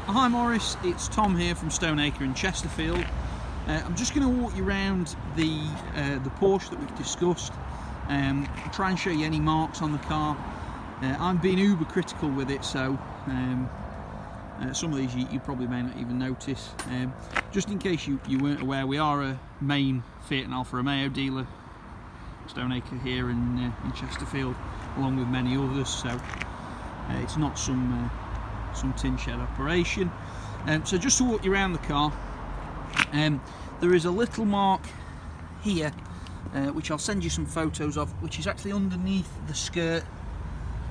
Hi Maurice, it's Tom here from Stoneacre in Chesterfield. I'm just going to walk you around the Porsche that we've discussed, try and show you any marks on the car. I'm being uber critical with it, so some of these you probably may not even notice. Just in case you weren't aware, we are a main Fiat and Alfa Romeo dealer, Stoneacre here in Chesterfield, along with many others, so it's not some tin shed operation. So just to walk you around the car, there is a little mark here which I'll send you some photos of, which is actually underneath the skirt.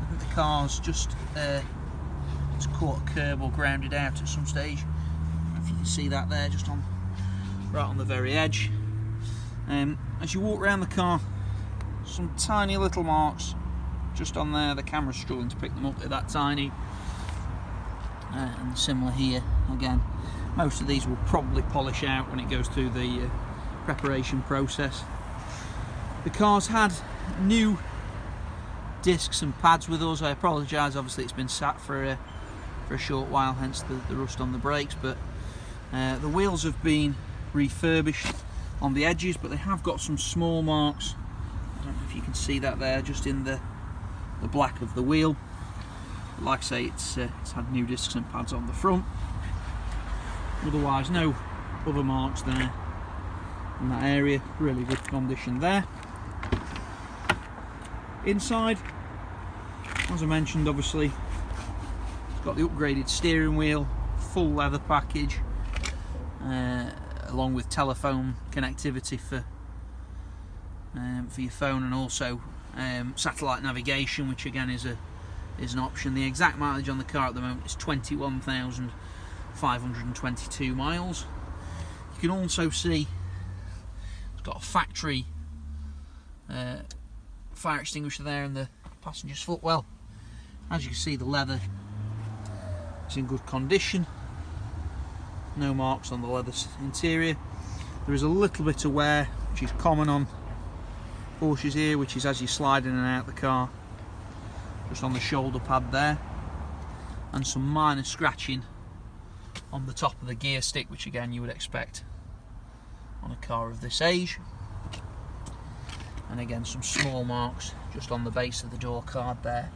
I think the car's just it's caught a curb or grounded out at some stage. I don't know if you can see that there, just right on the very edge. As you walk around the car, some tiny little marks just on there. The camera's struggling to pick them up, they're that tiny. And similar here. Again, most of these will probably polish out when it goes through the preparation process. The car's had new discs and pads with us. I apologise, obviously it's been sat for a short while, hence the rust on the brakes, but the wheels have been refurbished on the edges, but they have got some small marks. I don't know if you can see that there, just in the black of the wheel. Like I say, it's had new discs and pads on the front. Otherwise, no other marks there in that area. Really good condition there. Inside, as I mentioned, obviously it's got the upgraded steering wheel, full leather package, along with telephone connectivity for your phone, and also satellite navigation, which again is an option. The exact mileage on the car at the moment is 21,522 miles. You can also see it's got a factory fire extinguisher there in the passenger's footwell. As you can see, the leather is in good condition. No marks on the leather interior. There is a little bit of wear, which is common on Porsches here, which is as you slide in and out the car, just on the shoulder pad there, and some minor scratching on the top of the gear stick, which again you would expect on a car of this age. And again, some small marks just on the base of the door card there,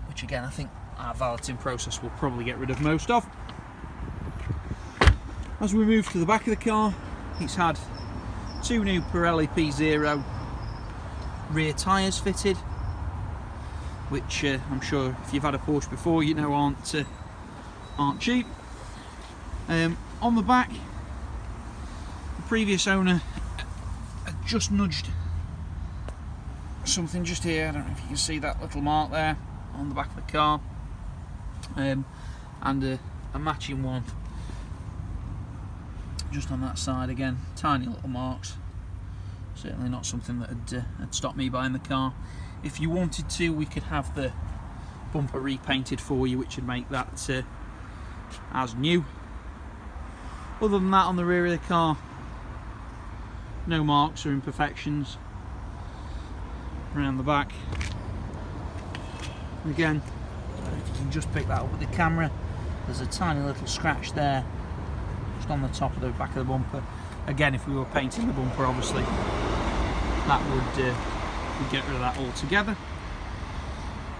which again I think our valeting process will probably get rid of most of. As we move to the back of the car, it's had two new Pirelli P0 rear tyres fitted, which I'm sure if you've had a Porsche before you know aren't cheap. On the back, the previous owner had just nudged something just here. I don't know if you can see that little mark there on the back of the car, and a matching one just on that side. Again, tiny little marks, certainly not something that had stopped me buying the car. If you wanted to, we could have the bumper repainted for you, which would make that as new. Other than that, on the rear of the car, no marks or imperfections. Around the back, again, if you can just pick that up with the camera, there's a tiny little scratch there, just on the top of the back of the bumper. Again, if we were painting the bumper, obviously, that would get rid of that altogether.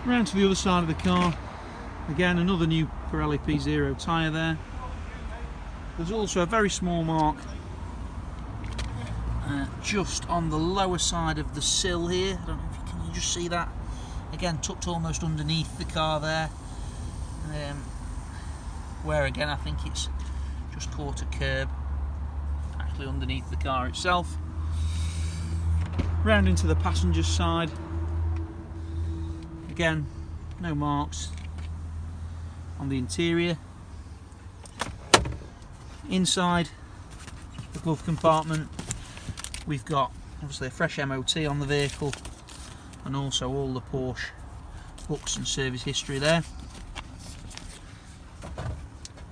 Around to the other side of the car, again another new Pirelli P0 tyre there. There's also a very small mark just on the lower side of the sill here. I don't know if you can just see that, again tucked almost underneath the car there, where again I think it's just caught a curb actually underneath the car itself. Round into the passenger side, again no marks on the interior. Inside the glove compartment, we've got obviously a fresh MOT on the vehicle, and also all the Porsche books and service history there,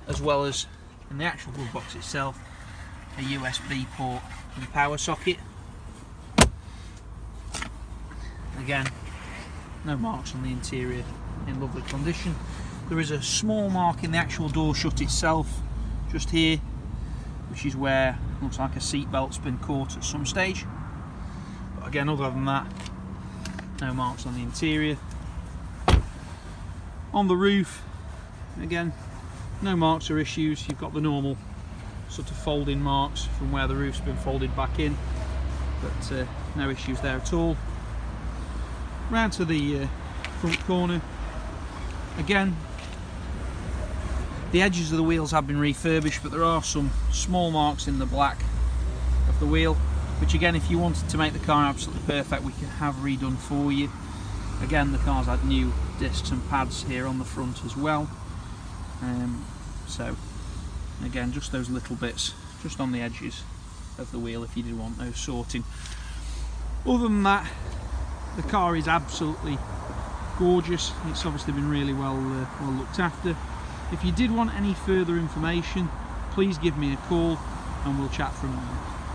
as well as in the actual glove box itself a USB port and power socket. Again, no marks on the interior, in lovely condition. There is a small mark in the actual door shut itself, just here, which is where it looks like a seat belt's been caught at some stage. But again, other than that, no marks on the interior. On the roof, again, no marks or issues. You've got the normal sort of folding marks from where the roof's been folded back in, but no issues there at all. Round to the front corner. Again, the edges of the wheels have been refurbished, but there are some small marks in the black of the wheel, which again, if you wanted to make the car absolutely perfect, we can have redone for you. Again, the car's had new discs and pads here on the front as well. So again, just those little bits just on the edges of the wheel if you did want those sorting. Other than that, the car is absolutely gorgeous. It's obviously been really well looked after. If you did want any further information, please give me a call and we'll chat from there.